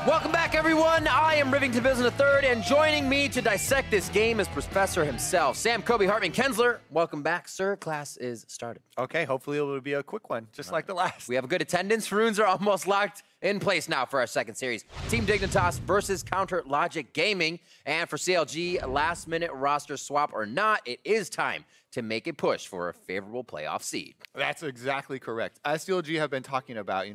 Welcome back, everyone. I am Rivington Business III, and joining me to dissect this game is Professor himself, Sam Kobe Hartman Kensler. Welcome back, sir. Class is started. Okay, hopefully it will be a quick one, just like the last. We have a good attendance. Runes are almost locked in place now for our second series. Team Dignitas versus Counter Logic Gaming. And for CLG, last-minute roster swap or not, it is time to make a push for a favorable playoff seed. That's exactly correct. As CLG have been talking about,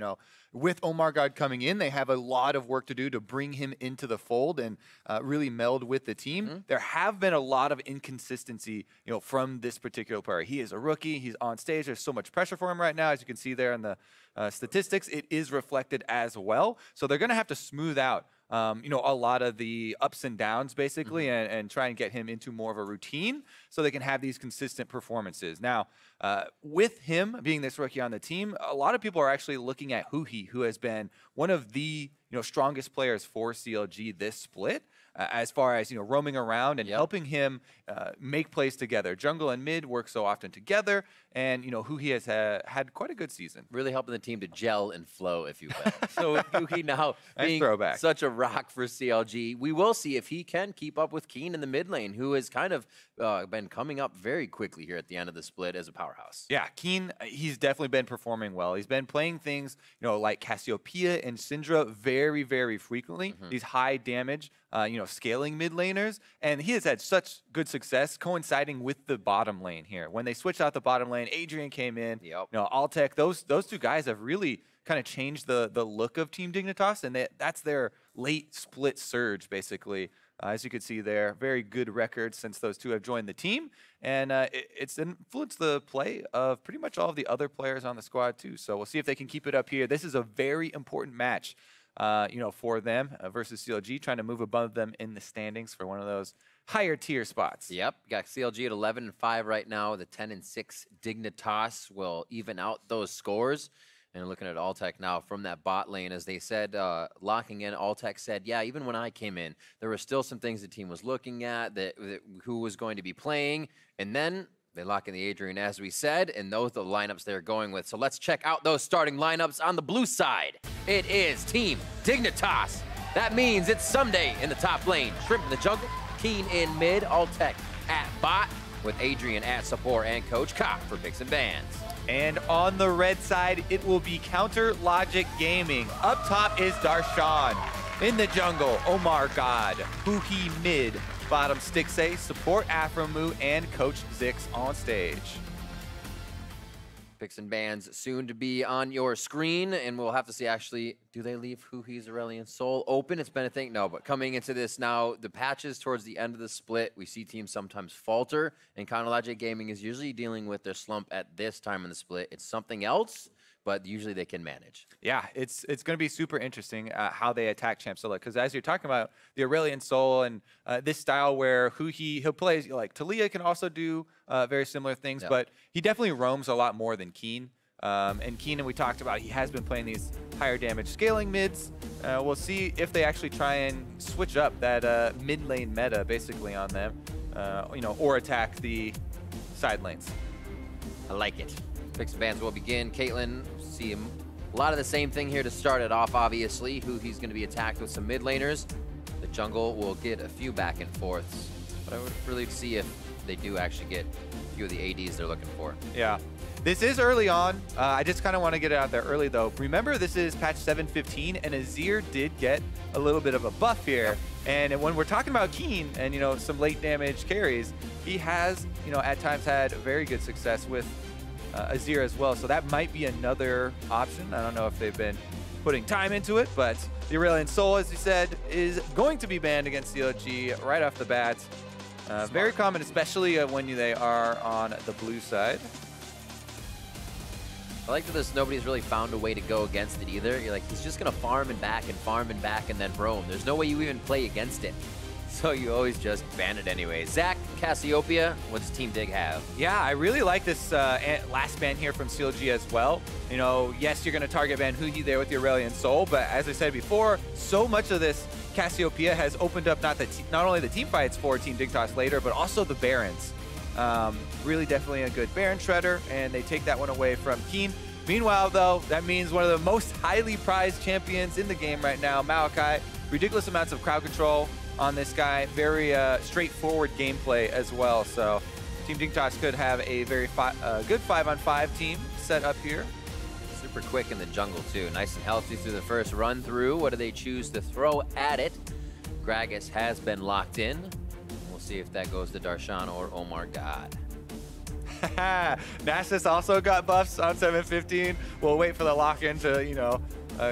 with OmarGod coming in, they have a lot of work to do to bring him into the fold and really meld with the team. There have been a lot of inconsistency, from this particular player. He is a rookie. He's on stage. There's so much pressure for him right now, as you can see there in the statistics. It is reflected as well. So they're going to have to smooth out a lot of the ups and downs, basically, and try and get him into more of a routine so they can have these consistent performances. Now, with him being this rookie on the team, a lot of people are actually looking at Huhi, who has been one of the strongest players for CLG this split, as far as roaming around and helping him make plays together. Jungle and mid work so often together, and Huhi has had quite a good season. Really helping the team to gel and flow, if you will. So with Huhi now being such a rock for CLG, we will see if he can keep up with Keane in the mid lane, who has kind of been coming up very quickly here at the end of the split as a powerhouse. Yeah, Keane, he's definitely been performing well. He's been playing things, like Cassiopeia and Syndra very, very frequently. These high damage, scaling mid laners, and he has had such good success coinciding with the bottom lane here. When they switched out the bottom lane, Adrian came in. Altec, those two guys have really kind of changed the look of Team Dignitas, and that's their late split surge, basically. As you can see there, very good record since those two have joined the team, and it's influenced the play of pretty much all of the other players on the squad too. So we'll see if they can keep it up here. This is a very important match, for them versus CLG, trying to move above them in the standings for one of those higher tier spots. Yep, got CLG at 11-5 right now. The 10-6 Dignitas will even out those scores. And looking at Altec now from that bot lane, as they said, locking in, Altec said, yeah, even when I came in, there were still some things the team was looking at, that who was going to be playing, and then they lock in the Adrian, as we said, and those are the lineups they're going with. So let's check out those starting lineups on the blue side. It is Team Dignitas. That means it's Ssumday in the top lane, Shrimp in the jungle, Keane in mid, Altec at bot, with Adrian at support, and Coach Kopp for picks and bans. And on the red side, it will be Counter Logic Gaming. Up top is Darshan. In the jungle, OmarGod, Huhi mid, bottom Stixxay, support aphromoo, and Coach Zix on stage. Picks and bans soon to be on your screen, and we'll have to see, actually, do they leave Huhi's Aurelion Soul open? It's been a thing. No, but coming into this now, the patches towards the end of the split, we see teams sometimes falter, and Counter Logic Gaming is usually dealing with their slump at this time in the split. It's something else, but usually they can manage. Yeah, it's going to be super interesting how they attack Champ Scylla, because as you're talking about the Aurelion Soul and this style where he'll play, like Taliyah can also do very similar things, but he definitely roams a lot more than Keane. And Keane, we talked about, he has been playing these higher damage scaling mids. We'll see if they actually try and switch up that mid lane meta basically on them, or attack the side lanes. I like it. Picks and bans will begin. Caitlyn, see a lot of the same thing here to start it off, obviously. He's going to be attacked with some mid laners. The jungle will get a few back and forths, but I would really see if they do actually get a few of the ADs they're looking for. Yeah. This is early on. I just kind of want to get it out there early, though. Remember, this is patch 7.15, and Azir did get a little bit of a buff here. And when we're talking about Keane and, some late damage carries, he has, at times had very good success with Azir as well. So that might be another option. I don't know if they've been putting time into it, but the Aurelion Soul, as you said, is going to be banned against CLG right off the bat. Very common, especially when they are on the blue side. I like that nobody's really found a way to go against it either. You're like, he's just going to farm and back and farm and back and then roam. There's no way you even play against it. So you always just ban it anyway. Zach, Cassiopeia, what does Team Dig have? Yeah, I really like this last ban here from CLG as well. Yes, you're going to target ban Huhi there with the Aurelion Soul, but as I said before, so much of this Cassiopeia has opened up not only the team fights for Team Dignitas later, but also the Barons. Really definitely a good Baron Shredder, and they take that one away from Keane. Meanwhile, though, that means one of the most highly prized champions in the game right now, Maokai. Ridiculous amounts of crowd control on this guy. Very straightforward gameplay as well. So Team Dignitas could have a very good 5-on-5 team set up here. Super quick in the jungle, too. Nice and healthy through the first run through. What do they choose to throw at it? Gragas has been locked in. We'll see if that goes to Darshan or OmarGod. Nasus also got buffs on 715. We'll wait for the lock-in to, you know,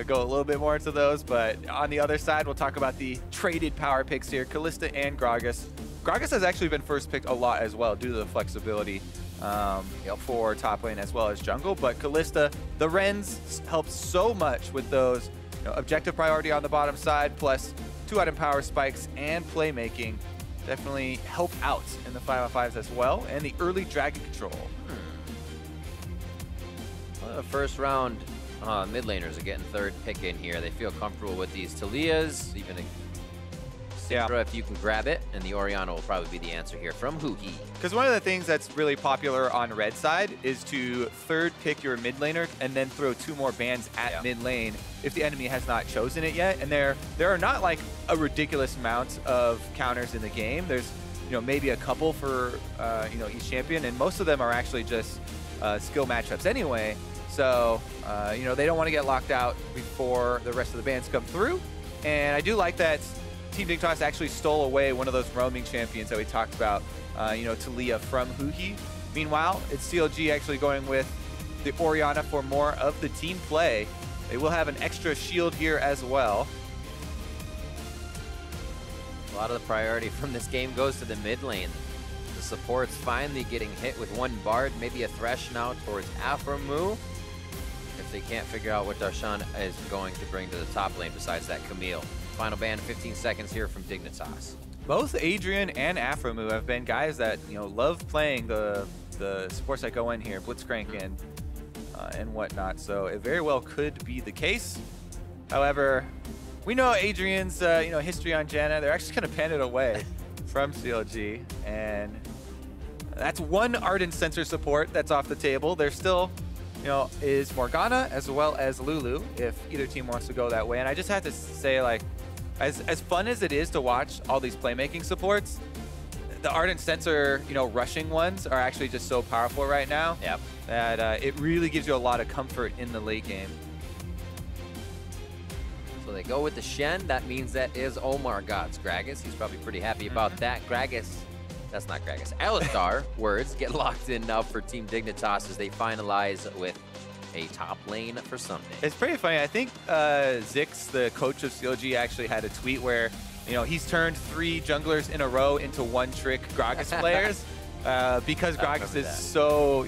go a little bit more into those. But on the other side, we'll talk about the traded power picks here, Kalista and Gragas. Gragas has actually been first picked a lot as well due to the flexibility for top lane as well as jungle. But Kalista, the Rens help so much with those objective priority on the bottom side, plus 2-item power spikes and playmaking. Definitely help out in the 5-on-5s as well, and the early dragon control. Well, the first round mid laners are getting third pick in here. They feel comfortable with these Taliyahs, even a Syndra if you can grab it, and the Orianna will probably be the answer here from Huhi. Because one of the things that's really popular on red side is to third pick your mid laner and then throw 2 more bans at mid lane if the enemy has not chosen it yet. And there are not like a ridiculous amount of counters in the game. There's maybe a couple for each champion, and most of them are actually just skill matchups anyway. So they don't want to get locked out before the rest of the bans come through. And I do like that Team Dignitas actually stole away one of those roaming champions that we talked about, Taliyah from Huhi. Meanwhile, it's CLG actually going with the Orianna for more of the team play. They will have an extra shield here as well. A lot of the priority from this game goes to the mid lane. The support's finally getting hit with one Bard, maybe a Thresh now towards aphromoo, if they can't figure out what Darshan is going to bring to the top lane besides that Camille. Final ban, 15 seconds here from Dignitas. Both Adrian and aphromoo have been guys that love playing the supports that go in here, Blitzcrank and whatnot. So it very well could be the case. However, we know Adrian's history on Janna. They're actually going to pan it away from CLG, and that's one Ardent Sensor support that's off the table. There's still is Morgana as well as Lulu if either team wants to go that way. And I just have to say, like, as fun as it is to watch all these playmaking supports, the Ardent Sensor, rushing ones are actually just so powerful right now that it really gives you a lot of comfort in the late game. So they go with the Shen. That means that is OmarGod's Gragas. He's probably pretty happy about that. Gragas, that's not Gragas. Alistar words get locked in now for Team Dignitas as they finalize with a top lane for Ssumday. It's pretty funny. I think Zix, the coach of CLG, actually had a tweet where he's turned 3 junglers in a row into one-trick Gragas players because Gragas is so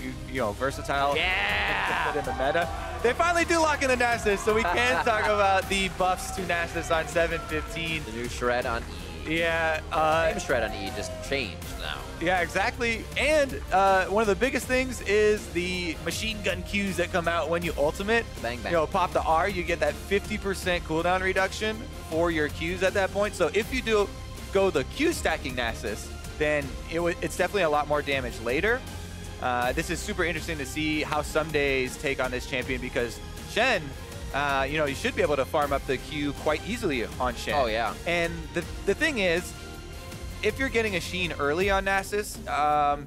versatile. Yeah, in the meta. They finally do lock in the Nasus, so we can talk about the buffs to Nasus on 715. The new shred on E. Yeah, same shred on E, just changed now. Yeah, exactly. And one of the biggest things is the machine gun Qs that come out when you ultimate. Bang, bang. Pop the R, you get that 50% cooldown reduction for your Qs at that point. So if you do go the Q stacking Nasus, then it's definitely a lot more damage later. This is super interesting to see how Ssumday's take on this champion, because Shen, you should be able to farm up the Q quite easily on Shen. Oh, yeah. And the thing is, if you're getting a Sheen early on Nasus,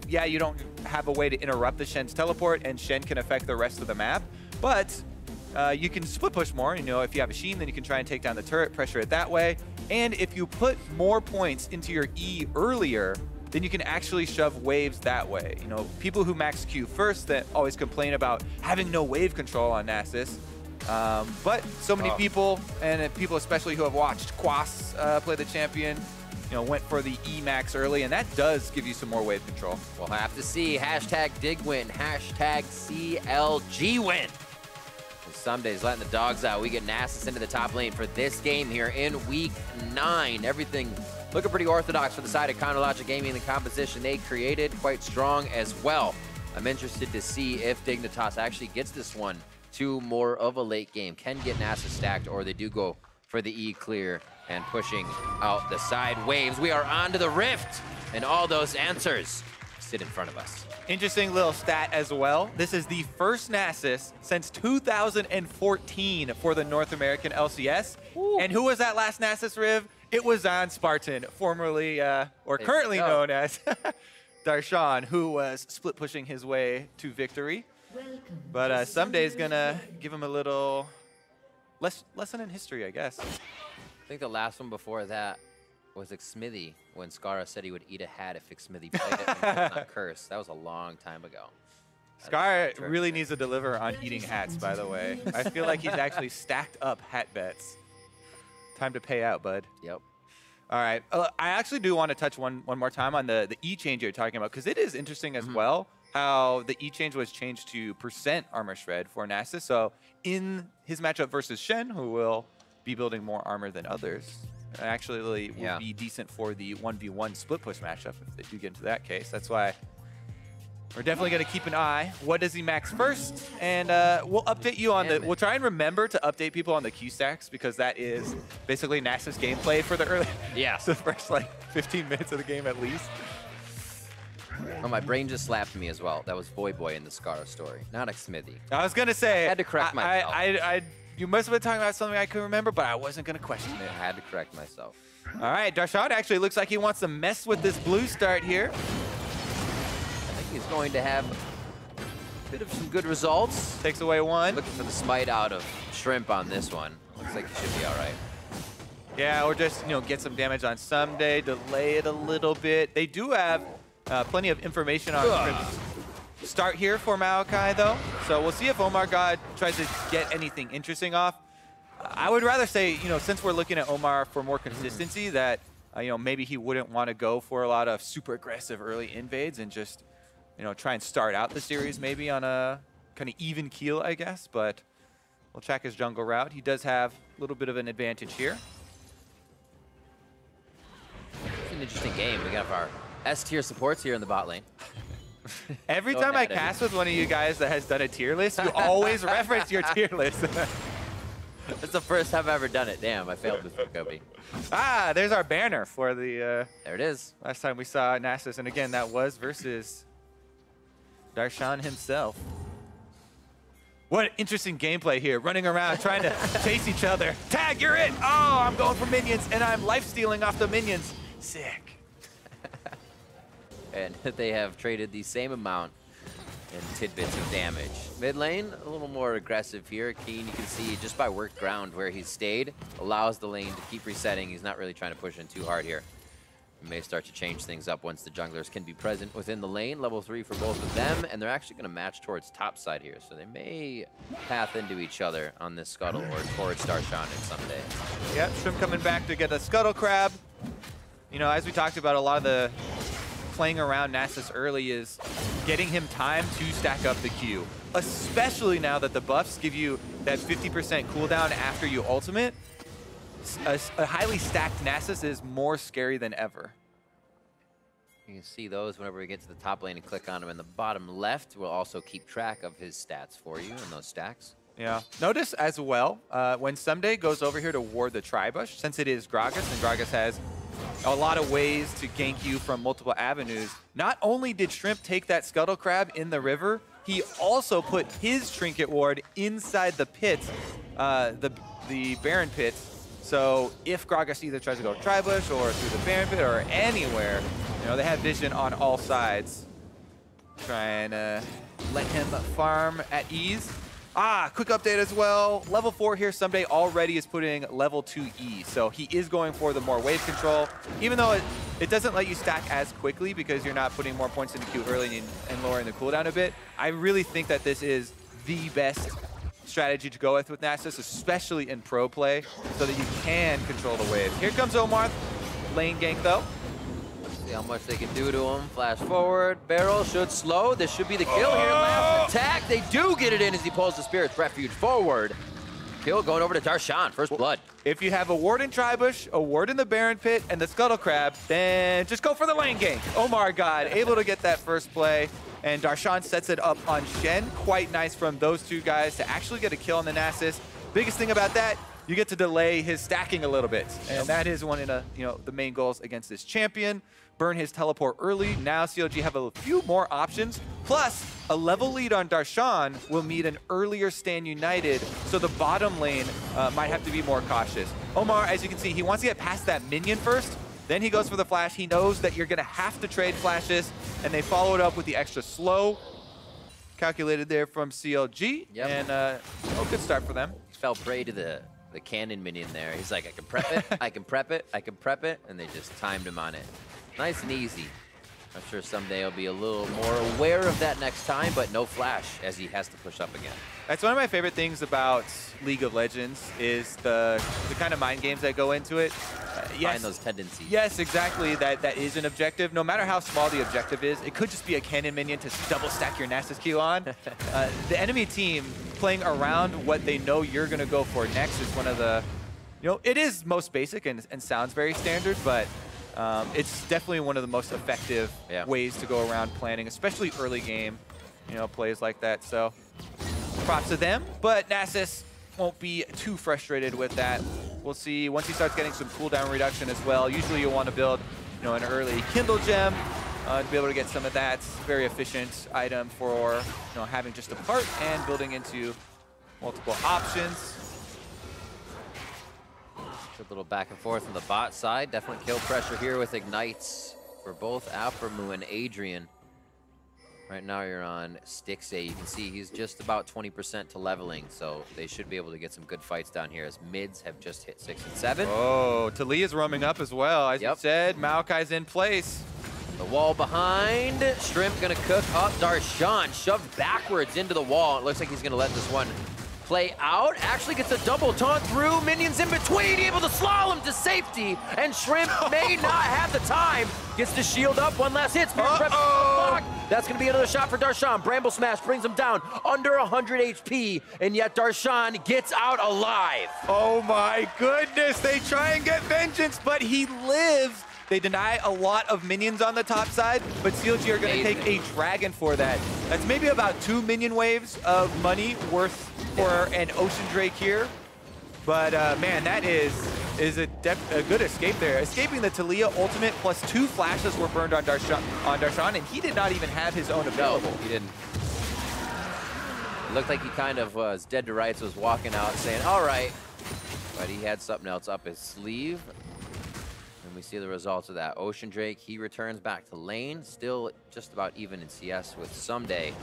yeah, you don't have a way to interrupt the Shen's teleport, and Shen can affect the rest of the map. But you can split push more. If you have a Sheen, then you can try and take down the turret, pressure it that way. And if you put more points into your E earlier, then you can actually shove waves that way. People who max Q first that always complain about having no wave control on Nasus. But so many people, and people especially who have watched Quas play the champion, went for the E max early, and that does give you some more wave control. We'll have to see. Hashtag DigWin, hashtag CLG win. Ssumday's letting the dogs out. We get Nasus into the top lane for this game here in week 9. Everything looking pretty orthodox for the side of Chronologic Gaming. The composition they created quite strong as well. I'm interested to see if Dignitas actually gets this one to more of a late game. Can get Nasus stacked, or they do go for the E clear and pushing out the side waves. We are on to the Rift and all those answers sit in front of us. Interesting little stat as well. This is the first Nasus since 2014 for the North American LCS. Ooh. And who was that last Nasus, Riv? It was on Spartan, formerly or currently known as Darshan, who was split pushing his way to victory. But Ssumday is gonna give him a little lesson in history, I guess. I think the last one before that was Smithy, when Skara said he would eat a hat if Smithy played it and it was not cursed. That was a long time ago. Skara really needs to deliver on eating hats, by the way. I feel like he's actually stacked up hat bets. Time to pay out, bud. Yep. All right. I actually do want to touch one more time on the E-change you're talking about, because it is interesting as well how the E-change was changed to % armor shred for Nasus. So in his matchup versus Shen, who will be building more armor than others, actually will be decent for the 1v1 split push matchup if they do get into that case. That's why we're definitely going to keep an eye. What does he max first? And we'll update you on we'll try and remember to update people on the Q stacks, because that is basically Nasus gameplay for the early, the first like 15 minutes of the game at least. Oh, my brain just slapped me as well. That was Boy in the Skara story, not Smithy. I was going to say, I had to correct myself. You must have been talking about something I couldn't remember, but I wasn't going to question it. I had to correct myself. All right, Darshan actually looks like he wants to mess with this blue start here. I think he's going to have a bit of some good results. Takes away one. Looking for the smite out of Shrimp on this one. Looks like he should be all right. Yeah, or just, get some damage on Ssumday, delay it a little bit. They do have plenty of information on Shrimp's start here for Maokai, though. So we'll see if OmarGod tries to get anything interesting off. I would rather say, since we're looking at Omar for more consistency, that, maybe he wouldn't want to go for a lot of super aggressive early invades and just, try and start out the series maybe on a kind of even keel, I guess. But we'll check his jungle route. He does have a little bit of an advantage here. It's an interesting game. We have our S-tier supports here in the bot lane. Every time I cast with one of you guys that has done a tier list, you always reference your tier list. That's the first time I've ever done it. Damn, I failed before, Kobe. Ah, there's our banner for the... there it is. Last time we saw Nasus, and again, that was versus Darshan himself. What interesting gameplay here, running around, trying to chase each other. Tag, you're it! Oh, I'm going for minions, and I'm life-stealing off the minions. Sick. And they have traded the same amount in tidbits of damage. Mid lane, a little more aggressive here. Keane, you can see just by worked ground where he's stayed, allows the lane to keep resetting. He's not really trying to push in too hard here. He may start to change things up once the junglers can be present within the lane. Level 3 for both of them, and they're actually going to match towards top side here. So they may path into each other on this scuttle or towards Darshan in some day. Yep, Shrimp coming back to get a scuttle crab. As we talked about, a lot of the playing around Nasus early is getting him time to stack up the Q. Especially now that the buffs give you that 50% cooldown after you ultimate. A highly stacked Nasus is more scary than ever. You can see those whenever we get to the top lane and click on them in the bottom left. We'll also keep track of his stats for you in those stacks. Yeah. Notice as well, when Ssumday goes over here to ward the Tribush, since it is Gragas, and Gragas has a lot of ways to gank you from multiple avenues, not only did Shrimp take that Scuttle Crab in the river, he also put his Trinket Ward inside the pits, the Baron pits. So if Gragas either tries to go Tribush or through the Baron pit or anywhere, they have vision on all sides. Trying to let him farm at ease. Quick update as well. Level 4 here, Ssumday already is putting level 2 E. So he is going for the more wave control. Even though it doesn't let you stack as quickly because you're not putting more points into Q early and lowering the cooldown a bit, I really think that this is the best strategy to go with Nasus, especially in pro play, so that you can control the wave. Here comes Omar. Lane gank though. See how much they can do to him. Flash forward. Barrel should slow. This should be the kill here. Last attack. They do get it in as he pulls the Spirit's Refuge forward. Kill going over to Darshan. First blood. If you have a ward in Tribush, a ward in the Baron Pit, and the Scuttle Crab, then just go for the lane gank. OmarGod able to get that first play. And Darshan sets it up on Shen. Quite nice from those two guys to actually get a kill on the Nasus. Biggest thing about that, you get to delay his stacking a little bit. And that is one of the, the main goals against this champion. Burn his teleport early. Now CLG have a few more options. Plus, a level lead on Darshan will mean an earlier stand united, so the bottom lane might have to be more cautious. Omar, as you can see, he wants to get past that minion first. Then he goes for the flash. He knows that you're going to have to trade flashes, and they follow it up with the extra slow. Calculated there from CLG, and good start for them. He fell prey to the cannon minion there. He's like, I can prep it, I can prep it, I can prep it, and they just timed him on it. Nice and easy. I'm sure Ssumday he'll be a little more aware of that next time, but no flash as he has to push up again. That's one of my favorite things about League of Legends is the kind of mind games that go into it. Find those tendencies. Yes, exactly. That is an objective. No matter how small the objective is, it could just be a cannon minion to double stack your Nasus Q on. The enemy team playing around what they know you're going to go for next is one of the, it is most basic and sounds very standard, but it's definitely one of the most effective ways to go around planning, especially early game, plays like that. So props to them, but Nasus won't be too frustrated with that. We'll see once he starts getting some cooldown reduction as well. Usually you'll want to build, an early Kindle gem to be able to get some of that very efficient item for, having just a part and building into multiple options. A little back and forth on the bot side. Definitely kill pressure here with ignites for both aphromoo and Adrian. Right now you're on Stixxay. You can see he's just about 20% to leveling, so they should be able to get some good fights down here as mids have just hit 6 and 7. Oh, Taliyah's roaming up as well. As you said, Maokai's in place. The wall behind. Shrimp gonna cook up. Darshan shoved backwards into the wall. It looks like he's gonna let this one play out. Actually gets a double taunt through. Minions in between, able to slalom to safety. And Shrimp may not have the time. Gets the shield up. One last hit. That's going to be another shot for Darshan. Bramble Smash brings him down under 100 HP. And yet Darshan gets out alive. Oh my goodness. They try and get vengeance, but he lives. They deny a lot of minions on the top side, but CLG are going to take a dragon for that. That's maybe about 2 minion waves of money worth for an Ocean Drake here. But man, that is a good escape there. Escaping the Taliyah ultimate plus 2 flashes were burned on Darshan, and he did not even have his own available. No, he didn't. It looked like he kind of was dead to rights, was walking out saying, all right. But he had something else up his sleeve. And we see the results of that. Ocean Drake, he returns back to lane, still just about even in CS with Ssumday,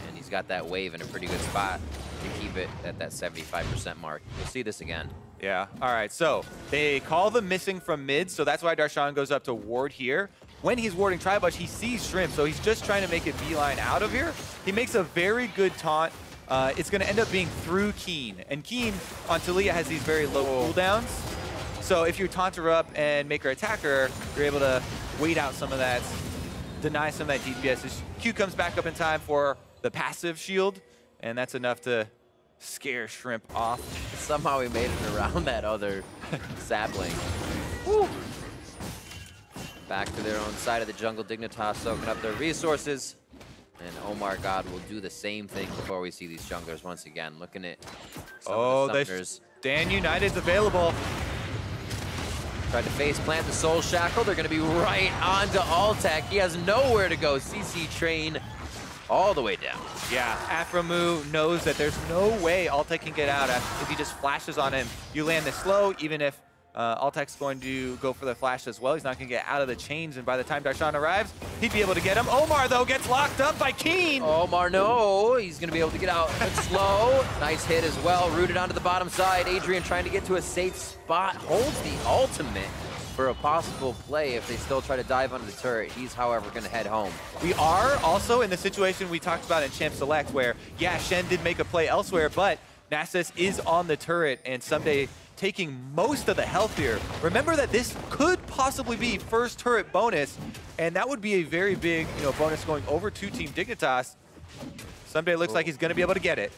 and he's got that wave in a pretty good spot to keep it at that 75% mark. We'll see this again. Yeah, all right, so they call the missing from mid, so that's why Darshan goes up to ward here. When he's warding Tribush, he sees Shrimp, so he's just trying to make it beeline out of here. He makes a very good taunt. It's gonna end up being through Keane, and Keane on Taliyah has these very low cooldowns. So if you taunt her up and make her attacker, you're able to wait out some of that, deny some of that DPS. His Q comes back up in time for the passive shield, and that's enough to scare Shrimp off. Somehow he made it around that other sapling. Woo. Back to their own side of the jungle. Dignitas soaking up their resources. And OmarGod will do the same thing before we see these junglers once again. Looking at some of the summoners. Stand United's available. Tried to face plant the Soul Shackle. They're going to be right onto Altec. He has nowhere to go. CC train all the way down. Yeah, aphromoo knows that there's no way Altec can get out if he just flashes on him. You land this slow, even if Altec's going to go for the flash as well. He's not going to get out of the chains, and by the time Darshan arrives, he'd be able to get him. Omar, though, gets locked up by Keane. Omar, no. He's going to be able to get out slow. Nice hit as well. Rooted onto the bottom side. Adrian trying to get to a safe spot. Holds the ultimate for a possible play if they still try to dive under the turret. He's, however, going to head home. We are also in the situation we talked about in Champ Select where, yeah, Shen did make a play elsewhere, but Nasus is on the turret, and Ssumday taking most of the health here. Remember that this could possibly be first turret bonus, and that would be a very big, bonus going over to Team Dignitas. Ssumday looks like he's going to be able to get it.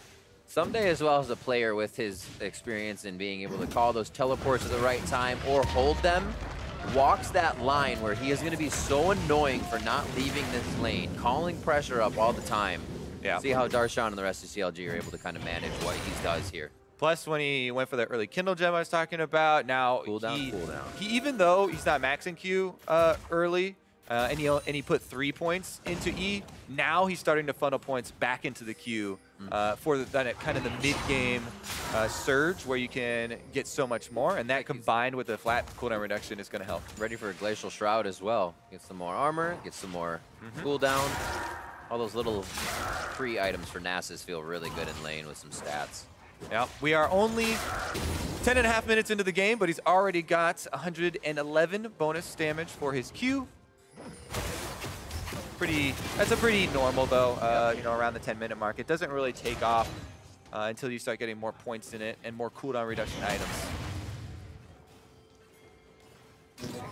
Ssumday, as well as a player with his experience in being able to call those teleports at the right time or hold them, walks that line where he is going to be so annoying for not leaving this lane, calling pressure up all the time. Yeah. See how Darshan and the rest of CLG are able to kind of manage what he does here. Plus, when he went for the early Kindle gem I was talking about, now Cooldown. he even though he's not maxing Q early, and he put 3 points into E, now he's starting to funnel points back into the Q for that kind of the mid-game surge where you can get so much more, and that combined with the flat cooldown reduction is going to help. Ready for a Glacial Shroud as well. Get some more armor, get some more cooldown. All those little free items for Nasus feel really good in lane with some stats. Yeah, we are only 10.5 minutes into the game, but he's already got 111 bonus damage for his Q. That's a pretty normal though, you know, around the 10-minute mark. It doesn't really take off until you start getting more points in it and more cooldown reduction items.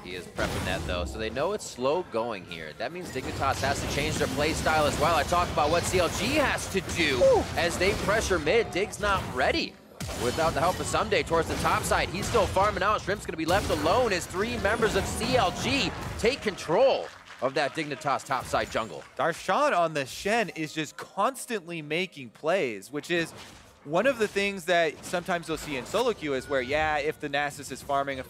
He is prepping that though, so they know it's slow going here. That means Dignitas has to change their play style as well. I talked about what CLG has to do as they pressure mid. Dig's not ready. Without the help of Ssumday towards the top side, he's still farming out. Shrimp's gonna be left alone as 3 members of CLG take control of that Dignitas topside jungle. Darshan on the Shen is just constantly making plays, which is one of the things that sometimes you'll see in solo queue is where, yeah, if the Nasus is farming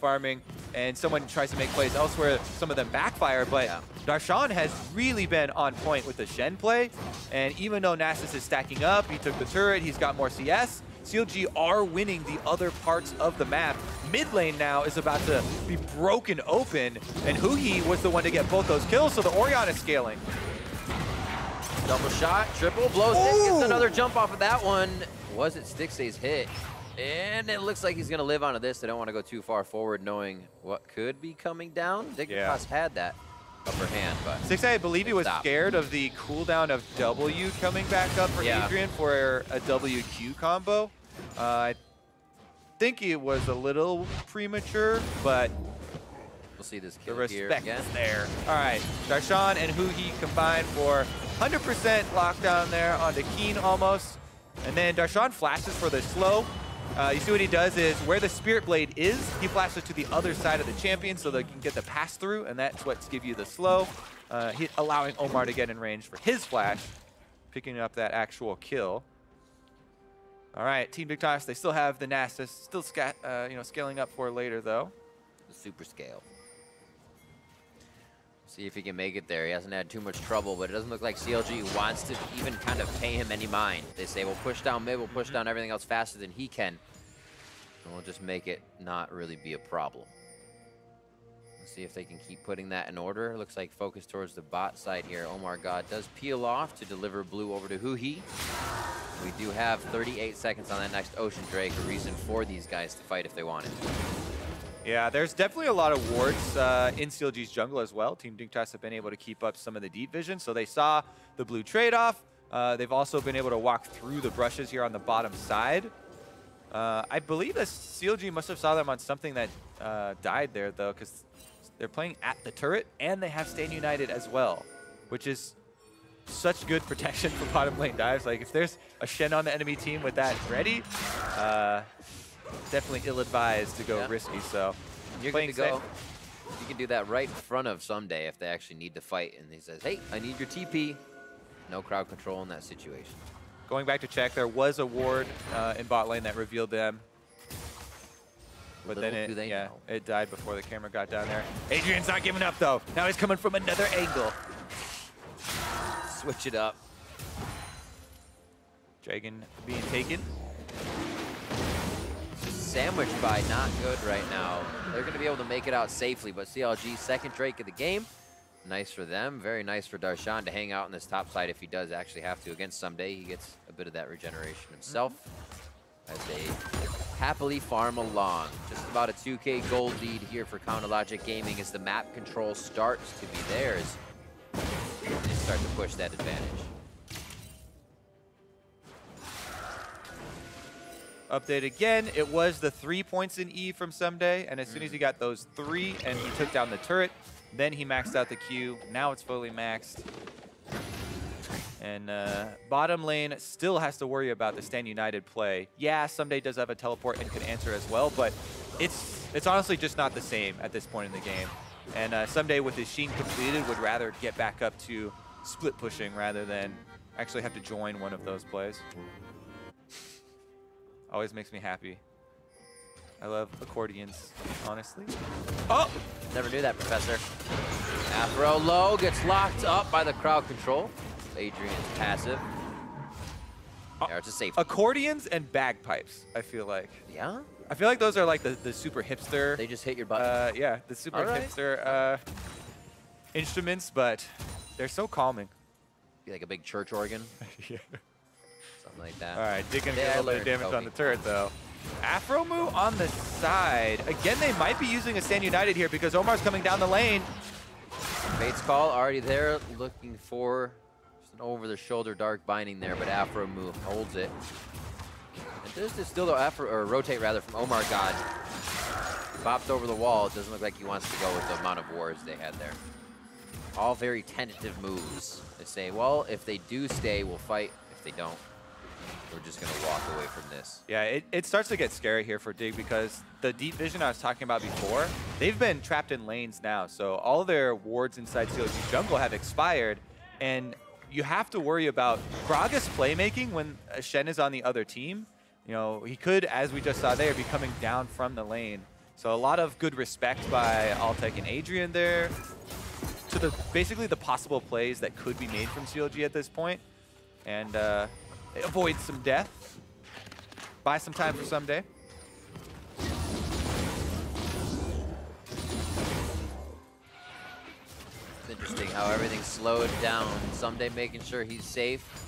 and someone tries to make plays elsewhere, some of them backfire, but Darshan has really been on point with the Shen play, and even though Nasus is stacking up, he took the turret, he's got more CS, CLG are winning the other parts of the map. Mid lane now is about to be broken open, and Huhi was the one to get both those kills, so the Orianna is scaling. Double shot, triple, blows in, gets another jump off of that one. Was it Stixxay's hit? And it looks like he's going to live onto this. They don't want to go too far forward knowing what could be coming down. Dignitas had that upper hand, but Stixxay, I believe he was scared of the cooldown of W coming back up for Adrian for a WQ combo. I think it was a little premature, but we'll see this kill the here respect again. is there. All right, Darshan and Huhi combined for 100% lockdown there onto Keane almost. And then Darshan flashes for the slow. You see what he does is where the Spirit Blade is, he flashes to the other side of the champion so they can get the pass through, and that's what's give you the slow, allowing Omar to get in range for his flash, picking up that actual kill. All right, Team Dignitas, they still have the Nasus, still scaling up for later though. The super scale. See if he can make it there. He hasn't had too much trouble, but it doesn't look like CLG wants to even kind of pay him any mind. They say, we'll push down mid, we'll push down everything else faster than he can, and we'll just make it not really be a problem. Let's see if they can keep putting that in order. Looks like focus towards the bot side here. OmarGod does peel off to deliver blue over to Huhi. We do have 38 seconds on that next Ocean Drake, a reason for these guys to fight if they wanted. Yeah, there's definitely a lot of wards in CLG's jungle as well. Team Dignitas have been able to keep up some of the deep vision, so they saw the blue trade-off. They've also been able to walk through the brushes here on the bottom side. I believe that CLG must have saw them on something that died there, though, because they're playing at the turret, and they have Stand United as well, which is such good protection for bottom lane dives. Like, if there's a Shen on the enemy team with that ready, definitely ill-advised to go risky, so you're going to go. You can do that right in front of Ssumday if they actually need to fight, and he says, hey, I need your TP. No crowd control in that situation. Going back to check, there was a ward in bot lane that revealed them. But then it died before the camera got down there. Adrian's not giving up, though. Now he's coming from another angle. Switch it up. Dragon being taken. Sandwiched by not good right now. They're going to be able to make it out safely, but CLG second Drake of the game. Nice for them. Very nice for Darshan to hang out on this top side if he does actually have to. Against Ssumday, he gets a bit of that regeneration himself as they happily farm along. Just about a 2K gold lead here for Counterlogic Gaming as the map control starts to be theirs. They start to push that advantage. Update again, it was the 3 points in E from Ssumday, and as soon as he got those 3 and he took down the turret, then he maxed out the Q. Now it's fully maxed. And bottom lane still has to worry about the Stand United play. Yeah, Ssumday does have a teleport and can answer as well, but it's honestly just not the same at this point in the game. And Ssumday with his Sheen completed would rather get back up to split pushing rather than actually have to join one of those plays. Always makes me happy. I love accordions, honestly. Oh! Never knew that, Professor. Afro low gets locked up by the crowd control. Adrian's passive. Yeah, it's a safe. Accordions and bagpipes, I feel like. Yeah? I feel like those are like the super hipster. They just hit your button. Yeah, the super hipster instruments, but they're so calming. Be like a big church organ. Yeah. Something like that. All right, Dick gonna get a little bit of damage on the turret though. aphromoo on the side. Again, they might be using a Stand United here because Omar's coming down the lane. Fate's Call already there, looking for just an over-the-shoulder dark binding there, but aphromoo holds it. And there's this still rotate rather from OmarGod. Popped over the wall. It doesn't look like he wants to go with the amount of wards they had there. All very tentative moves. They say, well, if they do stay, we'll fight. If they don't, we're just going to walk away from this. Yeah, it starts to get scary here for Dig because the deep vision I was talking about before, they've been trapped in lanes now. So all of their wards inside CLG jungle have expired, and you have to worry about Gragas playmaking when Shen is on the other team. You know, he could, as we just saw there, be coming down from the lane. So a lot of good respect by Altec and Adrian there to basically the possible plays that could be made from CLG at this point. And they avoid some death. Buy some time for Ssumday. It's interesting how everything's slowed down. Ssumday making sure he's safe.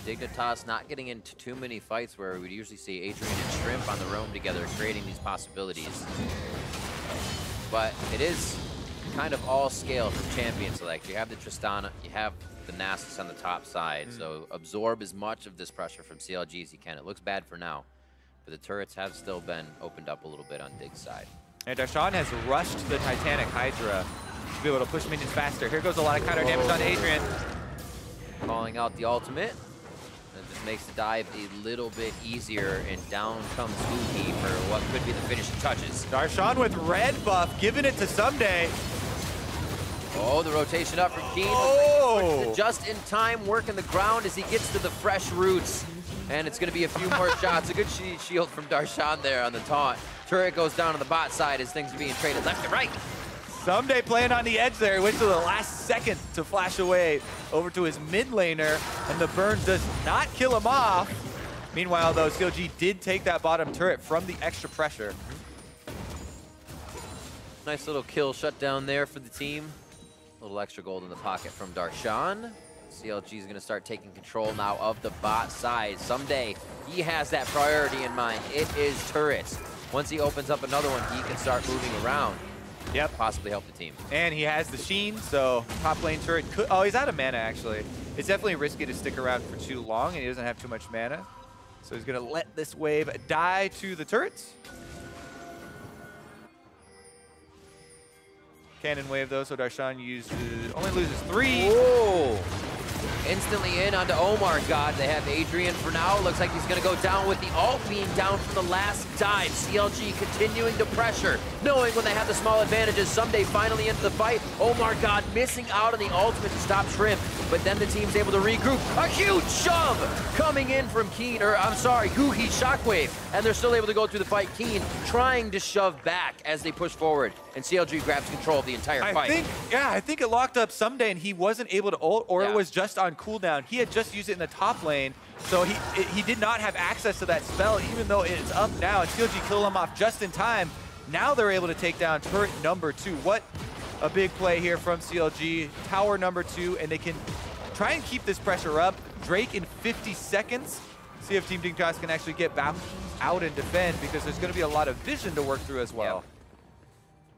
Dignitas not getting into too many fights where we would usually see Adrian and Shrimp on the roam together, creating these possibilities. But it is kind of all scale from champion select. You have the Tristana, you have the Nasus on the top side, so absorb as much of this pressure from CLG as you can. It looks bad for now, but the turrets have still been opened up a little bit on Dig's side. And Darshan has rushed the Titanic Hydra to be able to push minions faster. Here goes a lot of counter damage on Adrian. Calling out the ultimate. That just makes the dive a little bit easier, and down comes Huhi for what could be the finishing touches. Darshan with red buff, giving it to Ssumday. Oh, the rotation up from Keane. Oh! Just in time, working the ground as he gets to the fresh roots. And it's going to be a few more shots. A good shield from Darshan there on the taunt. Turret goes down on the bot side as things are being traded left and right. Ssumday playing on the edge there. He went to the last second to flash away over to his mid laner, and the burn does not kill him off. Meanwhile, though, CLG did take that bottom turret from the extra pressure. Nice little kill shut down there for the team. A little extra gold in the pocket from Darshan. CLG is going to start taking control now of the bot side. Someday he has that priority in mind. It is turrets. Once he opens up another one, he can start moving around. Yep. Possibly help the team. And he has the Sheen, so top lane turret could... Oh, he's out of mana, actually. It's definitely risky to stick around for too long, and he doesn't have too much mana. So he's going to let this wave die to the turrets. Cannon wave, though, so Darshan only loses 3. Whoa! Instantly in onto OmarGod. They have Adrian for now. Looks like he's going to go down with the ult being down from the last dive. CLG continuing to pressure, knowing when they have the small advantages. Ssumday finally into the fight. OmarGod missing out on the ultimate to stop Shrimp, but then the team's able to regroup. A huge shove coming in from Keane, or I'm sorry, Huhi Shockwave, and they're still able to go through the fight. Keane trying to shove back as they push forward, and CLG grabs control of the entire fight. I think it locked up Ssumday, and he wasn't able to ult, or it was just on cooldown. He had just used it in the top lane, so he did not have access to that spell, even though it's up now, and CLG killed him off just in time. Now they're able to take down turret number 2. What a big play here from CLG. Tower number 2, and they can try and keep this pressure up. Drake in 50 seconds. See if Team Dignitas can actually get back out and defend, because there's going to be a lot of vision to work through as well. Yep.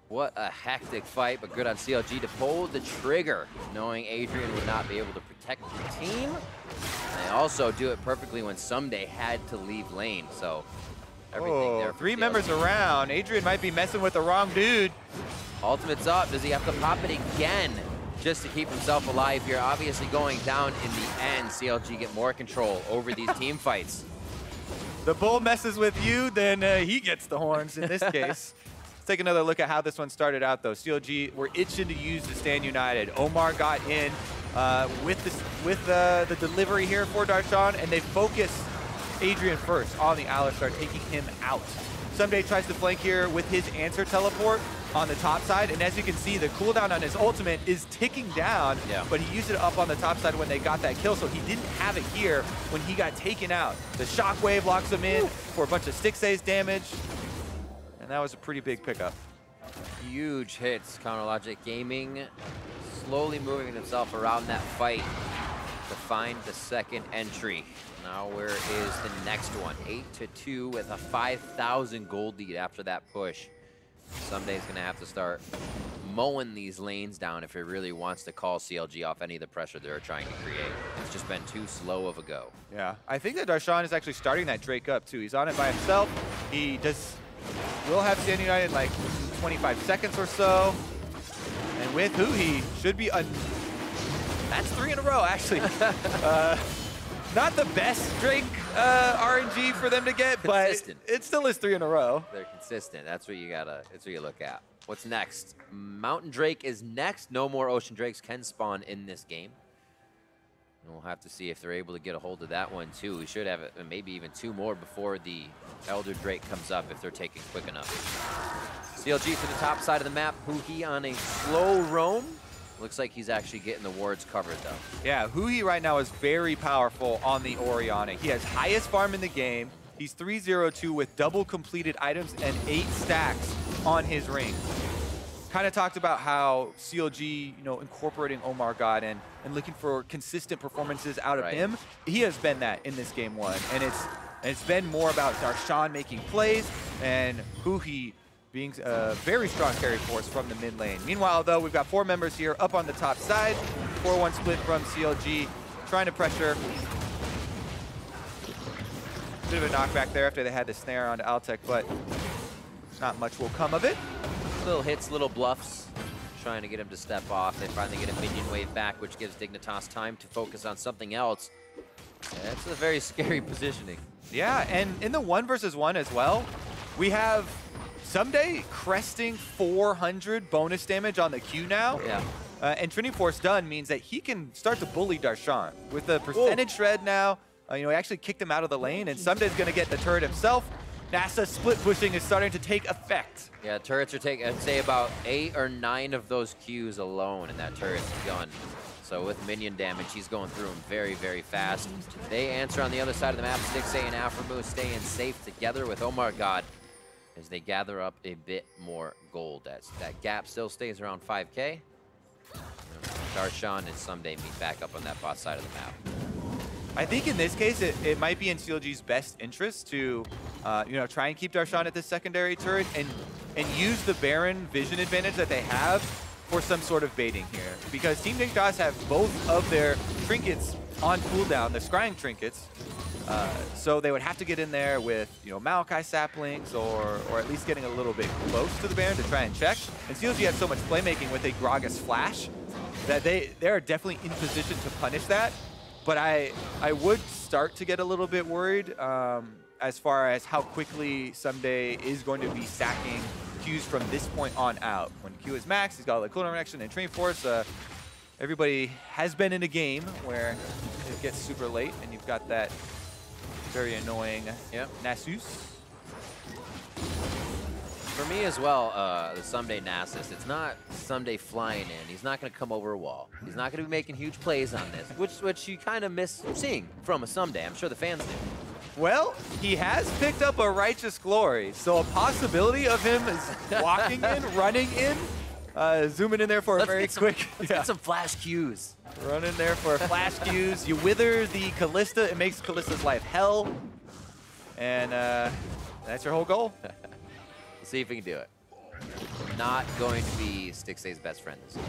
What a hectic fight, but good on CLG to pull the trigger, knowing Adrian would not be able to protect the team. And they also do it perfectly when Ssumday had to leave lane, so everything there. 3 members around. Adrian might be messing with the wrong dude. Ultimate's up. Does he have to pop it again just to keep himself alive here? Obviously going down in the end. CLG get more control over these team fights. The bull messes with you, then he gets the horns in this case. Take another look at how this one started out, though. CLG were itching to use the Stand United. Omar got in with the delivery here for Darshan, and they focus Ssumday first on the Alistar, taking him out. Ssumday tries to flank here with his answer teleport on the top side, and as you can see, the cooldown on his ultimate is ticking down, but he used it up on the top side when they got that kill, so he didn't have it here when he got taken out. The shockwave locks him in for a bunch of Stixxay's damage, and that was a pretty big pickup. Huge hits. Counterlogic Gaming slowly moving himself around that fight to find the second entry. Now where is the next one? 8-2 with a 5,000 gold lead after that push. Ssumday's gonna have to start mowing these lanes down if he really wants to call CLG off any of the pressure they're trying to create. It's just been too slow of a go. Yeah, I think that Darshan is actually starting that Drake up too. He's on it by himself. He will have Stand United in like 25 seconds or so. And with Huhi, should be a... That's 3 in a row, actually. Not the best Drake RNG for them to get, but it still is 3 in a row. They're consistent. That's what you gotta. That's what you look at. What's next? Mountain Drake is next. No more Ocean Drakes can spawn in this game. And we'll have to see if they're able to get a hold of that one too. We should have maybe even 2 more before the Elder Drake comes up if they're taking quick enough. CLG to the top side of the map. Huhi on a slow roam. Looks like he's actually getting the wards covered, though. Yeah, Huhi right now is very powerful on the Orianna. He has highest farm in the game. He's 3-0-2 with double completed items and 8 stacks on his ring. Kind of talked about how CLG, incorporating OmarGod and looking for consistent performances out of him. He has been that in this game 1, and it's been more about Darshan making plays and Huhi being a very strong carry force from the mid lane. Meanwhile, though, we've got 4 members here up on the top side. 4-1 split from CLG, trying to pressure. Bit of a knockback there after they had the snare onto Altec, but not much will come of it. Little hits, little bluffs, trying to get him to step off. They finally get a minion wave back, which gives Dignitas time to focus on something else. That's a very scary positioning. Yeah, and in the 1 versus 1 as well, we have Ssumday cresting 400 bonus damage on the Q now. Yeah. And Trinity Force done means that he can start to bully Darshan. With the percentage shred now, he actually kicked him out of the lane, and Ssumday's going to get the turret himself. NASA split pushing is starting to take effect. Yeah, turrets are taking, I'd say about 8 or 9 of those Qs alone, and that turret's gun. So with minion damage, he's going through them very, very fast. They answer on the other side of the map. Stixxay and aphromoo staying safe together with OmarGod as they gather up a bit more gold. That gap still stays around 5K. Darshan and Ssumday meet back up on that bot side of the map. I think in this case, it might be in CLG's best interest to, try and keep Darshan at the secondary turret and use the Baron vision advantage that they have for some sort of baiting here. Because Team Dignitas have both of their trinkets on cooldown, the scrying trinkets. So they would have to get in there with, Maokai saplings or at least getting a little bit close to the Baron to try and check. And CLG has so much playmaking with a Gragas flash that they are definitely in position to punish that. But I would start to get a little bit worried as far as how quickly Ssumday is going to be stacking Qs from this point on out. When Q is max, he's got like cooldown reaction and Trinity Force. Everybody has been in a game where it gets super late and you've got that very annoying Nasus. For me as well, the Ssumday Nasus, it's not Ssumday flying in. He's not going to come over a wall. He's not going to be making huge plays on this, which you kind of miss seeing from a Ssumday. I'm sure the fans do. Well, he has picked up a Righteous Glory, so a possibility of him is walking in, running in, zooming in there for a very quick... Let's get some flash Qs. Run in there for flash Qs. You wither the Kalista. It makes Kalista's life hell. And that's your whole goal. See if we can do it. Not going to be Stixxay's best friend this game.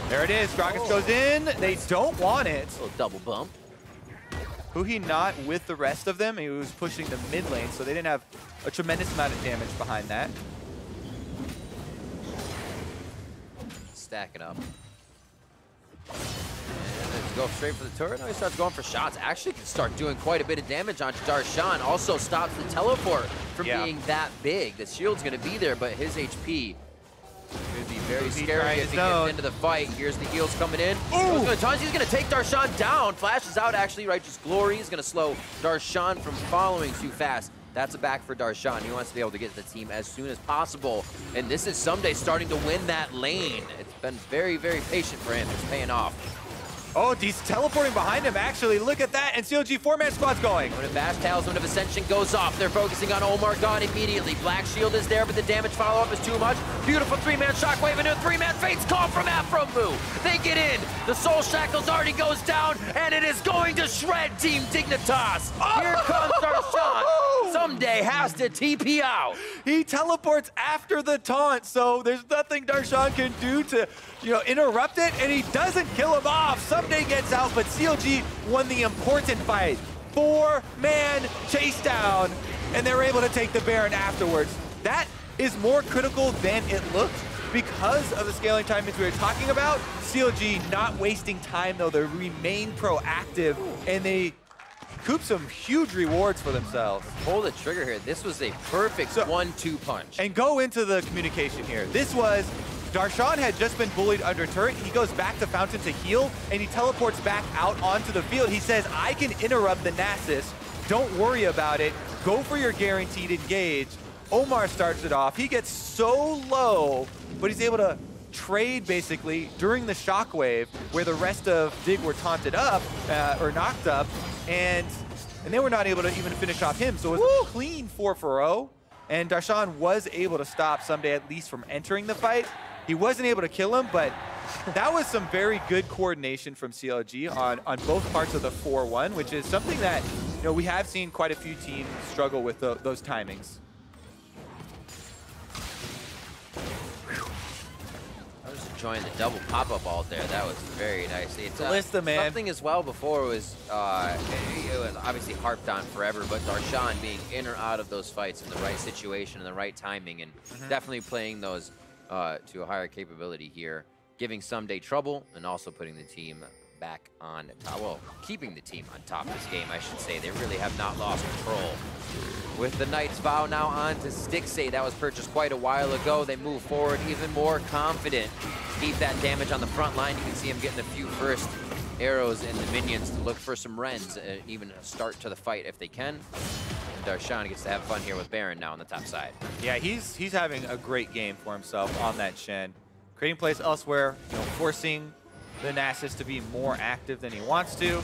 There it is. Gragas goes in. They don't want it. A little double bump. Huhi not with the rest of them. He was pushing the mid lane, so they didn't have a tremendous amount of damage behind that. Stack it up. And let's go straight for the turret. Now he starts going for shots. Actually can start doing quite a bit of damage onto Darshan. Also stops the teleport from being that big. The shield's going to be there, but his HP could be very scary as he gets into the fight. Here's the heals coming in. He's going to take Darshan down. Flashes out, actually. Righteous Glory is going to slow Darshan from following too fast. That's a back for Darshan. He wants to be able to get to the team as soon as possible. And this is Ssumday starting to win that lane. It's been very, very patient for him. It's paying off. Oh, he's teleporting behind him, actually. Look at that. And CLG 4-man squad's going. When a Bash Talisman of Ascension goes off, they're focusing on OmarGod immediately. Black Shield is there, but the damage follow-up is too much. Beautiful 3-man Shockwave into a 3-man Fates call from aphromoo. They get in. The Soul Shackles already goes down, and it is going to shred Team Dignitas. Here comes Darshan. Ssumday has to TP out. He teleports after the taunt, so there's nothing Darshan can do to, interrupt it, and he doesn't kill him off. Ssumday gets out, but CLG won the important fight. 4-man chase down, and they're able to take the Baron afterwards. That is more critical than it looked because of the scaling time we were talking about. CLG not wasting time, though. They remain proactive, and they coop some huge rewards for themselves. Pull the trigger here. This was a perfect 1-2 punch. And go into the communication here. This was, Darshan had just been bullied under turret. He goes back to Fountain to heal, and he teleports back out onto the field. He says, I can interrupt the Nasus. Don't worry about it. Go for your guaranteed engage. Omar starts it off. He gets so low, but he's able to trade basically during the shockwave where the rest of Dig were taunted up or knocked up, and they were not able to even finish off him. So it was a clean 4-for-0, and Darshan was able to stop Ssumday at least from entering the fight. He wasn't able to kill him, but that was some very good coordination from CLG on both parts of the 4-1, which is something that we have seen quite a few teams struggle with those timings. Enjoying the double pop-up ult there. That was very nice. It's Kalista, man. Something as well before was, it was obviously harped on forever, but Darshan being in or out of those fights in the right situation and the right timing, and definitely playing those to a higher capability here, giving Ssumday trouble and also putting the team back on top. Well, keeping the team on top of this game, I should say. They really have not lost control. With the Knight's Vow now on to Stixxay. That was purchased quite a while ago. They move forward even more confident. Keep that damage on the front line. You can see him getting a few first arrows in the minions to look for some Rens, even a start to the fight if they can. And Darshan gets to have fun here with Baron now on the top side. Yeah, he's having a great game for himself on that Shen. Creating plays elsewhere, forcing the Nasus to be more active than he wants to.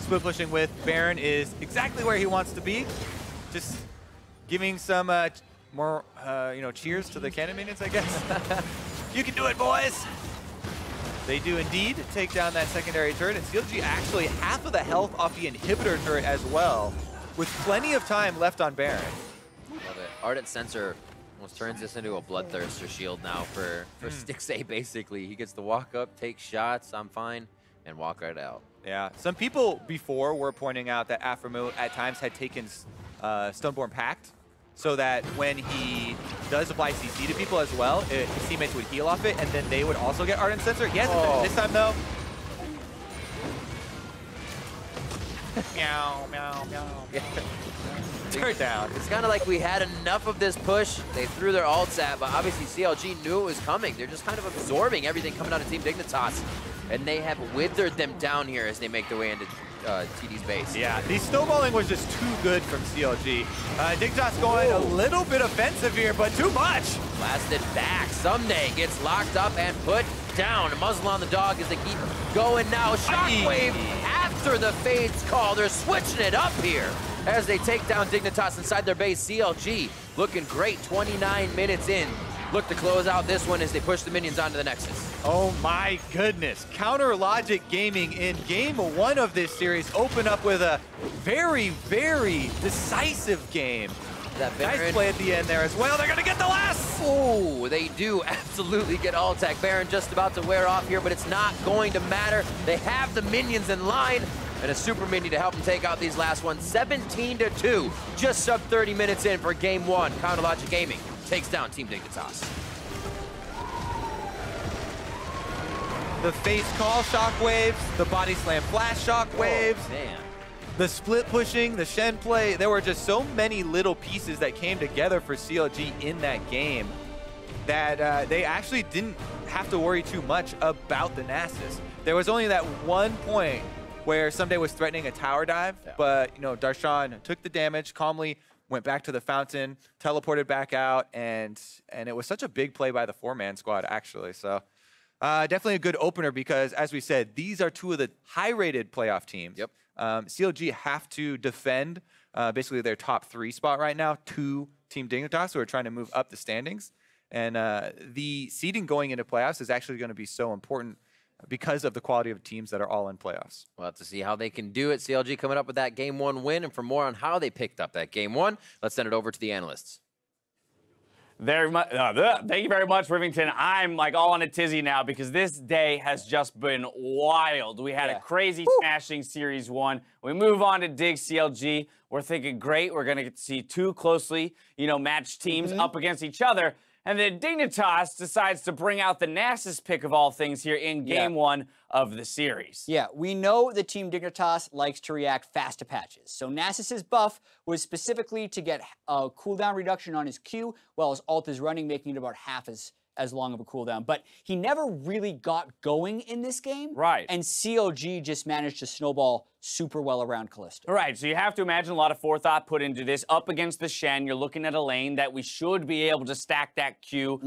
Split pushing with Baron is exactly where he wants to be. Just giving some more, cheers to the cannon minions, I guess. You can do it, boys! They do indeed take down that secondary turret, and CLG actually half of the health off the inhibitor turret as well, with plenty of time left on Baron. Love it. Ardent Sensor almost turns this into a Bloodthirster shield now for Stixxay, basically. He gets to walk up, take shots, I'm fine, and walk right out. Yeah, some people before were pointing out that aphromoo at times had taken Stoneborn Pact, so that when he does apply CC to people as well, his teammates would heal off it, and then they would also get Ardent Sensor. He hasn't done it this time, though. Meow, meow, meow. Turn down. It's kind of like we had enough of this push. They threw their ults at, but obviously CLG knew it was coming. They're just kind of absorbing everything coming out of Team Dignitas, and they have withered them down here as they make their way into TD's base. Yeah, the snowballing was just too good from CLG. Dignitas going a little bit offensive here, but too much. Blasted back. Ssumday gets locked up and put down. A muzzle on the dog as they keep going now. Shockwave after the Fade's call. They're switching it up here as they take down Dignitas inside their base. CLG looking great 29 minutes in. Look to close out this one as they push the minions onto the Nexus. Oh my goodness. Counter Logic Gaming in game 1 of this series open up with a very, very decisive game. Nice play at the end there as well. They're going to get the last. Oh, they do absolutely get Altec. Baron just about to wear off here, but it's not going to matter. They have the minions in line and a super mini to help them take out these last ones. 17-2, just sub 30 minutes in for game 1. Counter Logic Gaming takes down Team Dignitas. The face call shockwaves, the body slam flash shockwaves. Oh, man. The split pushing, the Shen play, there were just so many little pieces that came together for CLG in that game. that they actually didn't have to worry too much about the Nasus. There was only that one point where Ssumday was threatening a tower dive, but you know, Darshan took the damage calmly, went back to the fountain, teleported back out, and it was such a big play by the 4-man squad, actually. So definitely a good opener because, as we said, these are two of the high-rated playoff teams. Yep. CLG have to defend basically their top 3 spot right now to Team Dignitas, who are trying to move up the standings. And the seeding going into playoffs is actually going to be so important because of the quality of teams that are all in playoffs. We'll have to see how they can do it. CLG coming up with that Game 1 win. And for more on how they picked up that Game 1, let's send it over to the analysts. Very much. Thank you very much, Rivington. I'm like all on a tizzy now because this day has just been wild. We had a crazy smashing Series 1. We move on to Dig CLG. We're thinking, great, we're going to get to see 2 closely, matched teams up against each other. And then Dignitas decides to bring out the Nasus pick of all things here in Game 1 of the series. Yeah, we know that Team Dignitas likes to react fast to patches. So Nasus's buff was specifically to get a cooldown reduction on his Q while his ult is running, making it about half as long of a cooldown. But he never really got going in this game. Right. And CLG just managed to snowball super well around Kalista. Right, so you have to imagine a lot of forethought put into this. Up against the Shen, you're looking at a lane that we should be able to stack that Q,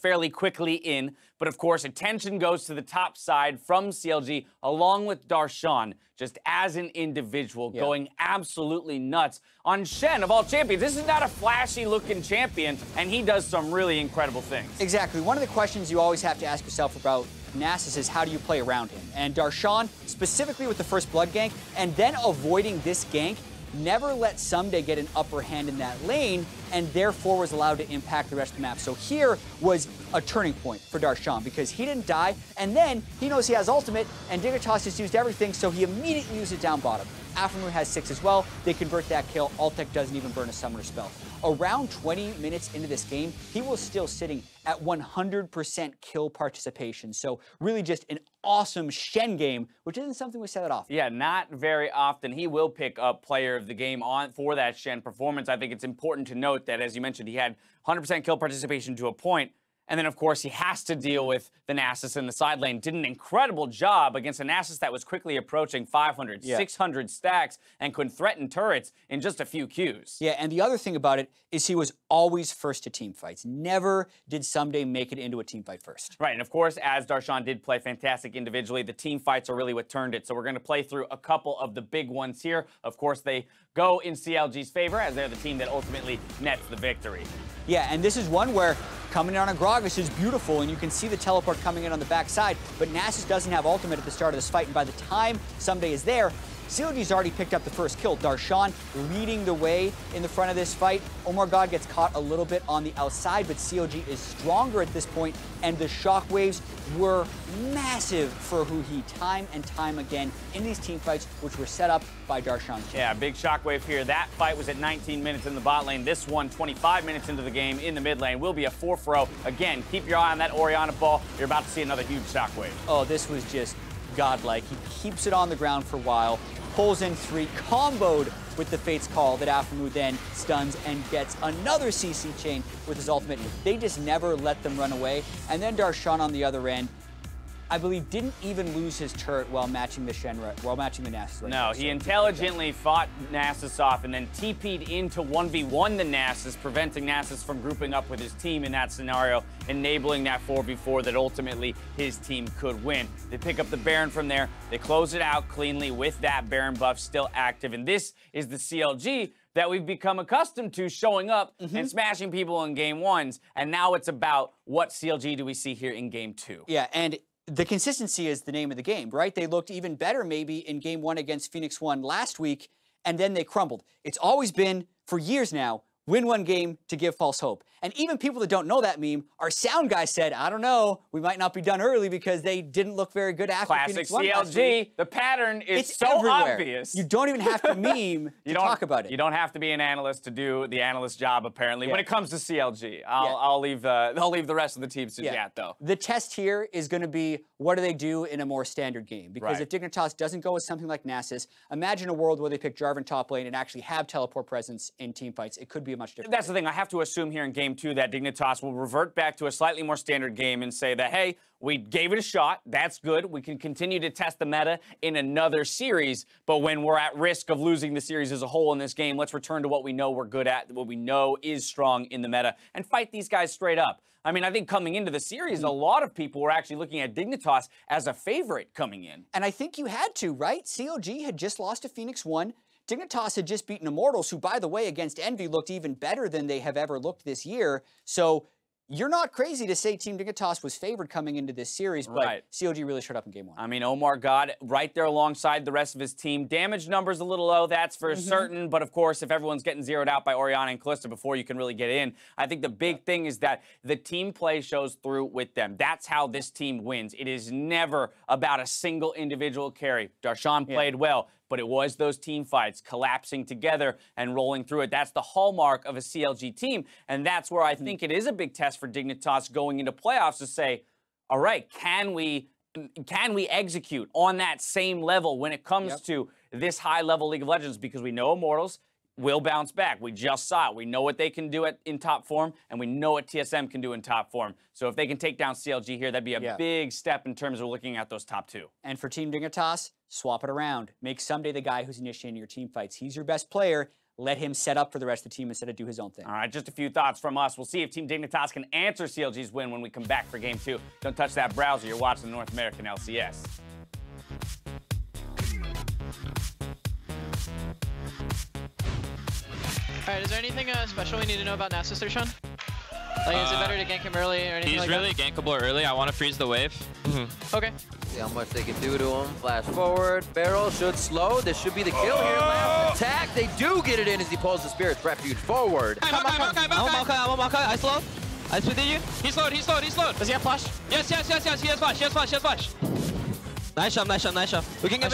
fairly quickly in. But of course, attention goes to the top side from CLG, along with Darshan, just as an individual, going absolutely nuts on Shen, of all champions. This is not a flashy-looking champion, and he does some really incredible things. Exactly. One of the questions you always have to ask yourself about Nasus is how do you play around him? And Darshan, specifically with the first blood gank, and then avoiding this gank, never let Ssumday get an upper hand in that lane, and therefore was allowed to impact the rest of the map. So here was a turning point for Darshan because he didn't die, and then he knows he has ultimate, and Dignitas just used everything, so he immediately used it down bottom. aphromoo has 6 as well. They convert that kill. Altec doesn't even burn a summoner spell. Around 20 minutes into this game, he was still sitting at 100% kill participation. So really just an awesome Shen game, which isn't something we say that often. Yeah, not very often. He will pick up player of the game for that Shen performance. I think it's important to note that, as you mentioned, he had 100% kill participation to a point. And then, of course, he has to deal with the Nasus in the side lane. Did an incredible job against a Nasus that was quickly approaching 500, 600 stacks and could threaten turrets in just a few Qs. Yeah, and the other thing about it is he was always first to team fights. Never did Ssumday make it into a team fight first. Right, and of course, as Darshan did play fantastic individually, the team fights are really what turned it. So we're going to play through a couple of the big ones here. Of course, they go in CLG's favor as they're the team that ultimately nets the victory. Yeah, and this is one where coming in on a Gragas is beautiful, and you can see the teleport coming in on the backside, but Nasus doesn't have ultimate at the start of this fight, and by the time Ssumday is there, CLG's already picked up the first kill. Darshan leading the way in the front of this fight. OmarGod gets caught a little bit on the outside, but CLG is stronger at this point, and the shockwaves were massive for Huhi time and time again in these team fights, which were set up by Darshan. Yeah, big shockwave here. That fight was at 19 minutes in the bot lane. This one, 25 minutes into the game in the mid lane, will be a 4-0. Again, keep your eye on that Orianna ball. You're about to see another huge shockwave. Oh, this was just godlike. He keeps it on the ground for a while, pulls in 3, comboed with the Fate's Call that aphromoo then stuns and gets another CC chain with his ultimate. They just never let them run away. And then Darshan on the other end, I believe, didn't even lose his turret while matching the Nasus. Right no, he intelligently fought Nasus off and then TP'd into 1v1 the Nasus, preventing Nasus from grouping up with his team in that scenario, enabling that 4v4 that ultimately his team could win. They pick up the Baron from there. They close it out cleanly with that Baron buff still active. And this is the CLG that we've become accustomed to showing up and smashing people in Game 1s. And now it's about what CLG do we see here in Game 2. Yeah, and the consistency is the name of the game, right? They looked even better maybe in Game 1 against Phoenix 1 last week, and then they crumbled. It's always been, for years now, win one game to give false hope. And even people that don't know that meme, our sound guy said, I don't know, we might not be done early because they didn't look very good after Classic Phoenix 1 last CLG. week. The pattern is It's so everywhere. obvious. You don't even have to meme to talk about it. You don't have to be an analyst to do the analyst job, apparently. When it comes to CLG, I'll leave the rest of the teams to chat, though. The test here is going to be, what do they do in a more standard game? Because Right. if Dignitas doesn't go with something like Nasus, imagine a world where they pick Jarvan top lane and actually have teleport presence in team fights. It could be be a much different. That's the thing. I have to assume here in game 2 that Dignitas will revert back to a slightly more standard game and say that, hey, we gave it a shot. That's good. We can continue to test the meta in another series. But when we're at risk of losing the series as a whole in this game, let's return to what we know we're good at, what we know is strong in the meta, and fight these guys straight up. I mean, I think coming into the series, a lot of people were actually looking at Dignitas as a favorite coming in. And I think you had to, right? CLG had just lost to Phoenix 1. Dignitas had just beaten Immortals, who, by the way, against Envy looked even better than they have ever looked this year. So you're not crazy to say Team Dignitas was favored coming into this series, but CLG really showed up in game 1. I mean, OmarGod right there alongside the rest of his team. Damage numbers a little low, that's for certain. But of course, if everyone's getting zeroed out by Orianna and Kalista before you can really get in, I think the big thing is that the team play shows through with them. That's how this team wins. It is never about a single individual carry. Darshan played well, but it was those team fights collapsing together and rolling through it. That's the hallmark of a CLG team, and that's where I think it is a big test for Dignitas going into playoffs to say, all right, can we execute on that same level when it comes to this high-level League of Legends? Because we know Immortals will bounce back. We just saw it. We know what they can do in top form, and we know what TSM can do in top form. So if they can take down CLG here, that'd be a big step in terms of looking at those top 2. And for Team Dignitas, swap it around. Make Ssumday the guy who's initiating your team fights. He's your best player. Let him set up for the rest of the team instead of do his own thing. All right, just a few thoughts from us. We'll see if Team Dignitas can answer CLG's win when we come back for game 2. Don't touch that browser. You're watching the North American LCS. All right, is there anything special we need to know about Nasus there, Sean? Like, is it better to gank him early or anything like that? He's really gankable early. I want to freeze the wave. Okay. See how much they can do to him. Flash forward. Barrel should slow. This should be the kill here. Last attack. They do get it in as he pulls the Spirit's Refuge forward. Maokai. I slowed. I speeded you. He's slowed. Does he have flash? Yes. He has flash. Nice shot. We can get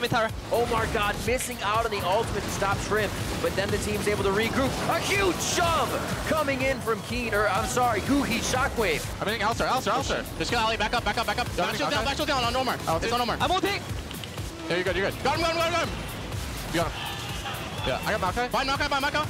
me tower. OmarGod missing out on the ultimate to stop Shrimp, but then the team's able to regroup. A huge shove coming in from Keane, or I'm sorry, Huhi Shockwave. I'm hitting Alistar. Just get Ali, back up. Back shield down on Omar. It's on Omar. I'm ulting. Yeah, you're good. Got him. You got him. Yeah, I got Maokai. Find Maokai.